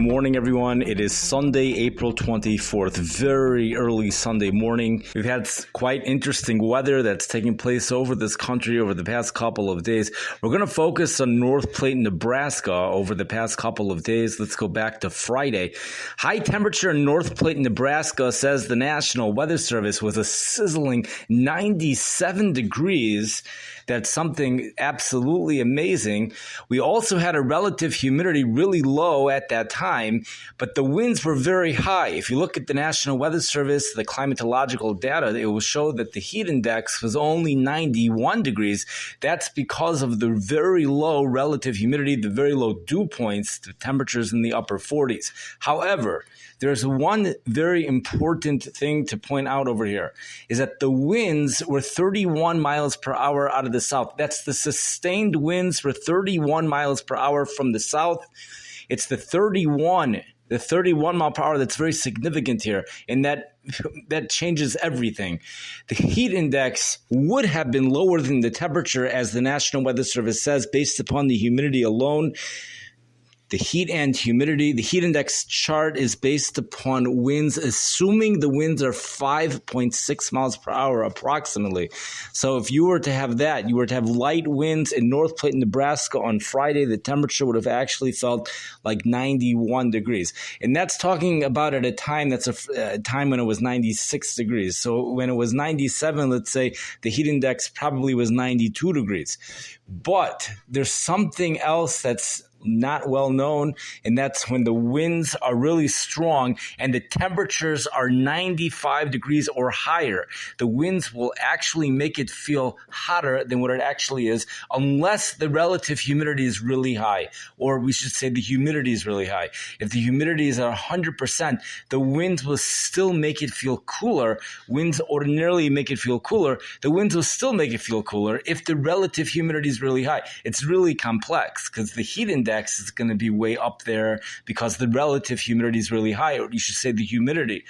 morning, everyone. It is Sunday, April 24th, very early Sunday morning. We've had quite interesting weather that's taking place over this country over the past couple of days. We're going to focus on North Platte, Nebraska over the past couple of days. Let's go back to Friday. High temperature in North Platte, Nebraska, says the National Weather Service, was a sizzling 97 degrees. That's something absolutely amazing. We also had a relative humidity really low at that time, but the winds were very high. If you look at the National Weather Service, the climatological data, it will show that the heat index was only 91 degrees. That's because of the very low relative humidity, the very low dew points, the temperatures in the upper 40s. However, there's one very important thing to point out over here, is that the winds were 31 miles per hour out of the south. That's the sustained winds were 31 miles per hour from the south. It's the 31 mile per hour that's very significant here, and that changes everything. The heat index would have been lower than the temperature, as the National Weather Service says, based upon the humidity alone. The heat and humidity, the heat index chart is based upon winds, assuming the winds are 5.6 miles per hour approximately. So if you were to have that, you were to have light winds in North Platte, Nebraska on Friday, the temperature would have actually felt like 91 degrees. And that's talking about at a time, that's a time when it was 96 degrees. So when it was 97, let's say, the heat index probably was 92 degrees. But there's something else that's not well known, and that's when the winds are really strong and the temperatures are 95 degrees or higher. The winds will actually make it feel hotter than what it actually is, unless the relative humidity is really high, or we should say the humidity is really high. If the humidity is at 100%, the winds will still make it feel cooler. Winds ordinarily make it feel cooler. The winds will still make it feel cooler if the relative humidity is really high. It's really complex because the heat index is going to be way up there because the relative humidity is really high, or you should say the humidity.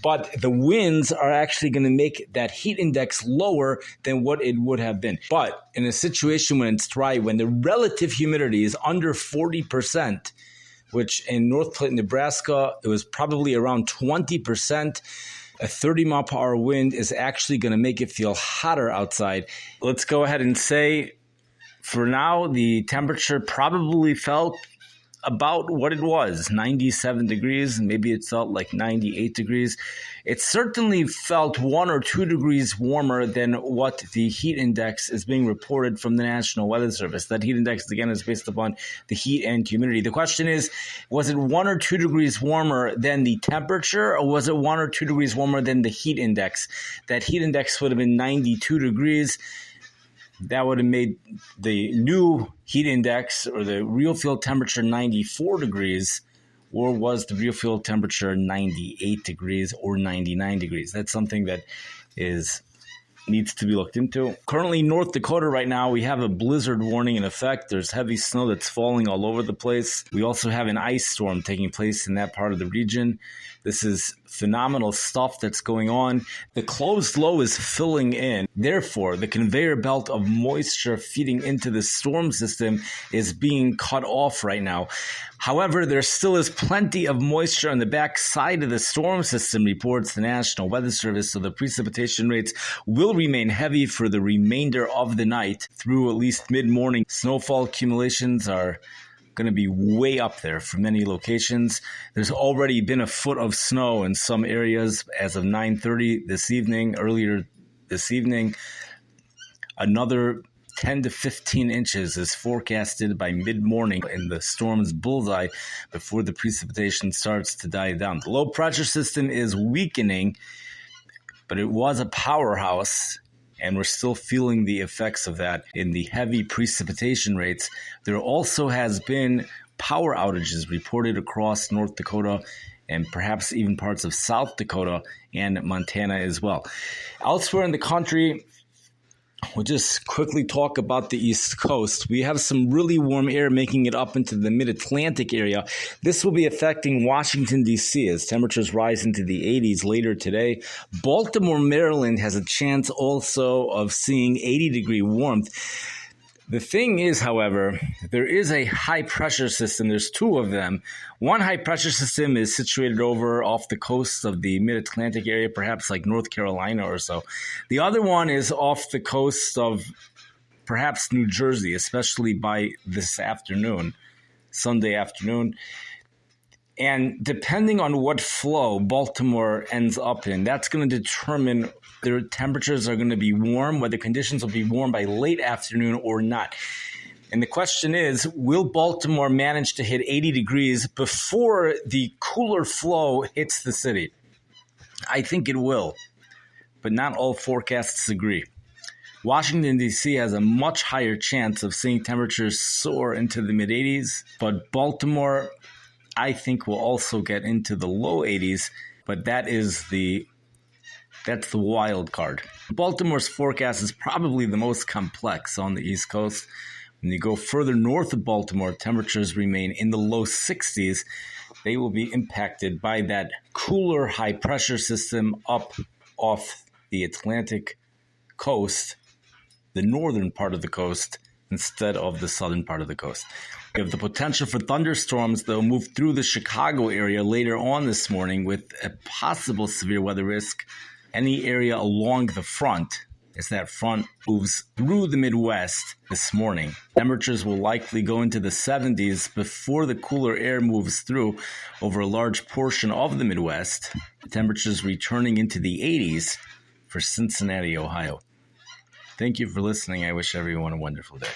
But the winds are actually going to make that heat index lower than what it would have been. But in a situation when it's dry, when the relative humidity is under 40%, which in North Platte, Nebraska, it was probably around 20%, a 30 mile per hour wind is actually going to make it feel hotter outside. Let's go ahead and say, for now, the temperature probably felt about what it was, 97 degrees. Maybe it felt like 98 degrees. It certainly felt 1 or 2 degrees warmer than what the heat index is being reported from the National Weather Service. That heat index, again, is based upon the heat and humidity. The question is, was it 1 or 2 degrees warmer than the temperature, or was it 1 or 2 degrees warmer than the heat index? That heat index would have been 92 degrees. That would have made the new heat index or the real field temperature 94 degrees, or was the real field temperature 98 degrees or 99 degrees? That's something that needs to be looked into. Currently, North Dakota right now, we have a blizzard warning in effect. There's heavy snow that's falling all over the place. We also have an ice storm taking place in that part of the region. This is phenomenal stuff that's going on. The closed low is filling in. Therefore, the conveyor belt of moisture feeding into the storm system is being cut off right now. However, there still is plenty of moisture on the back side of the storm system, reports the National Weather Service, so the precipitation rates will remain heavy for the remainder of the night through at least mid-morning. Snowfall accumulations are going to be way up there for many locations. There's already been a foot of snow in some areas as of 9:30 this evening. Earlier this evening, another 10 to 15 inches is forecasted by mid-morning in the storm's bullseye before the precipitation starts to die down. The low pressure system is weakening, but it was a powerhouse, and we're still feeling the effects of that in the heavy precipitation rates. There also has been power outages reported across North Dakota and perhaps even parts of South Dakota and Montana as well. Elsewhere in the country, we'll just quickly talk about the East Coast. We have some really warm air making it up into the mid-Atlantic area. This will be affecting Washington, D.C. as temperatures rise into the 80s later today. Baltimore, Maryland has a chance also of seeing 80-degree warmth. The thing is, however, there is a high pressure system. There's two of them. One high pressure system is situated over off the coast of the mid-Atlantic area, perhaps like North Carolina or so. The other one is off the coast of perhaps New Jersey, especially by this afternoon, Sunday afternoon. And depending on what flow Baltimore ends up in, that's going to determine their temperatures are going to be warm, whether conditions will be warm by late afternoon or not. And the question is, will Baltimore manage to hit 80 degrees before the cooler flow hits the city? I think it will, but not all forecasts agree. Washington, D.C. has a much higher chance of seeing temperatures soar into the mid-80s, but Baltimore, I think, will also get into the low 80s, but that's the wild card. Baltimore's forecast is probably the most complex on the East Coast. When you go further north of Baltimore, temperatures remain in the low 60s. They will be impacted by that cooler high pressure system up off the Atlantic coast, the northern part of the coast, instead of the southern part of the coast. We have the potential for thunderstorms that will move through the Chicago area later on this morning with a possible severe weather risk. Any area along the front, as that front moves through the Midwest this morning. Temperatures will likely go into the 70s before the cooler air moves through over a large portion of the Midwest. Temperatures returning into the 80s for Cincinnati, Ohio. Thank you for listening. I wish everyone a wonderful day.